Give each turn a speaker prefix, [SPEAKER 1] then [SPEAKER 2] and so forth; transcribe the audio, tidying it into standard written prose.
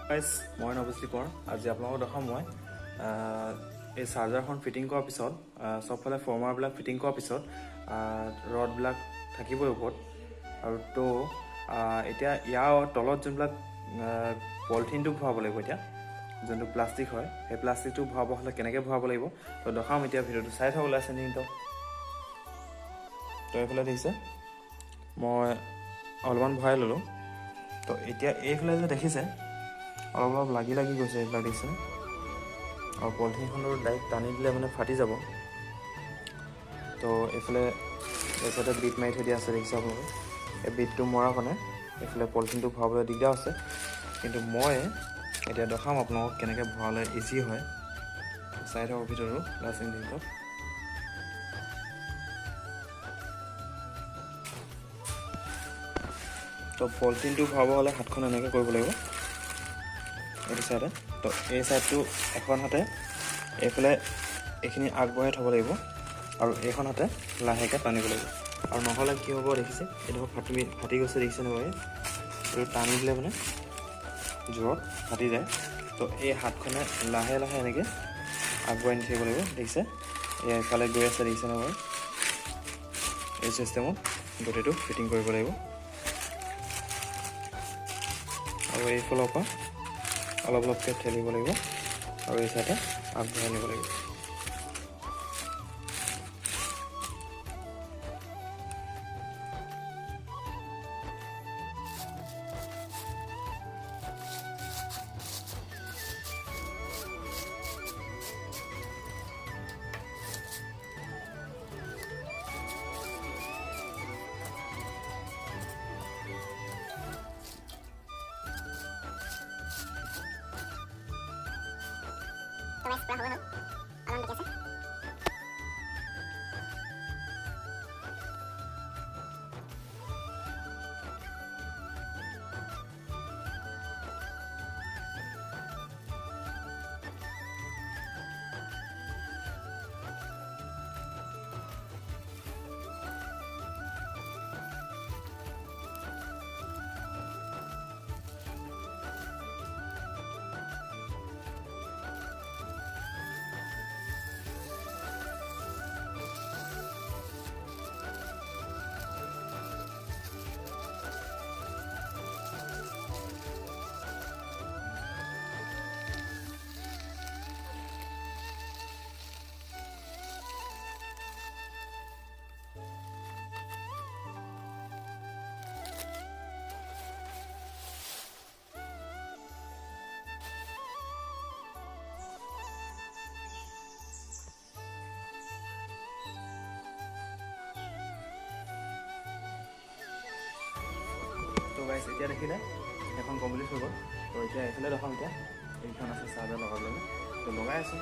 [SPEAKER 1] Guys মই নৱজ্যোতি কোঁৱৰ। আজি আপোনালোকক দেখাম মই এই চাৰ্জাৰখন ফিটিং কৰাৰ পিছত চবফালে ফৰ্মাৰবিলাক ফিটিং কৰাৰ পিছত ৰডবিলাক থাকিবই ওপৰত আৰু তো এতিয়া ইয়াৰ তলত যোনবিলাক পলিথিনটো ভৰাব লাগিব, এতিয়া যোনটো প্লাষ্টিক হয় সেই প্লাষ্টিকটো ভৰাব হ'লে কেনেকৈ ভৰাব লাগিব তো দেখাম। এতিয়া ভিডিঅ'টো চাই থাকক ওলাইছে নিহিত। তো এইফালে দেখিছে মই অলপমান ভৰাই ল'লোঁ। তো এতিয়া এইফালে যে দেখিছে অলপ অলপ লাগি গৈছে, এইবিলাক দেখিছে আৰু পলিথিনখনৰ ডাইৰেক্ট টানি দিলে মানে ফাটি যাব। তো এইফালে চাইডে বিট মাৰি থৈ দিয়া আছে, দেখিছে আপোনালোকে। এই বিটটো মৰাৰ কাৰণে এইফালে পলিথিনটো ভৰাবলৈ দিগদাৰ আছে, কিন্তু মই এতিয়া দেখাম আপোনালোকক কেনেকৈ ভৰালে ইজি হয়। চাই থাকক ভিডিঅ'টো লাষ্ট ইণ্ডিংত। তো পলিথিনটো ভৰাব হ'লে হাতখন এনেকৈ কৰিব লাগিব এইটো চাইডে। তো এই চাইডটো এখন হাতে এইফালে এইখিনি আগবঢ়াই থ'ব লাগিব আৰু এইখন হাতে লাহেকৈ টানিব লাগিব। আৰু নহ'লে কি হ'ব দেখিছে, এইডোখৰ ফাটি গৈছে, দেখিছেনে বাৰু? এইটো টানি দিলে মানে জোৰত ফাটি যায়। তো এই হাতখনে লাহে লাহে এনেকৈ আগবঢ়াই নি থাকিব লাগিব, দেখিছে? এইফালে গৈ আছে, দেখিছেনে বাৰু? এই চিষ্টেমত গোটেইটো ফিটিং কৰিব লাগিব আৰু এইফালৰ পৰা অলপ অলপকৈ ঠেলিব লাগিব আৰু এই চাইডে আগবঢ়াই নিব লাগিব।
[SPEAKER 2] তো গাইস পুরা হলো আলাম দেখে আছে।
[SPEAKER 1] তো গাইছ এতিয়া দেখিলে এখন কমপ্লিট হৈ গ'ল। তো এতিয়া এইফালে দেখাম। এতিয়া এইখন আছে চাৰ্জাৰ লগাবলৈ, তো লগাই আছোঁ।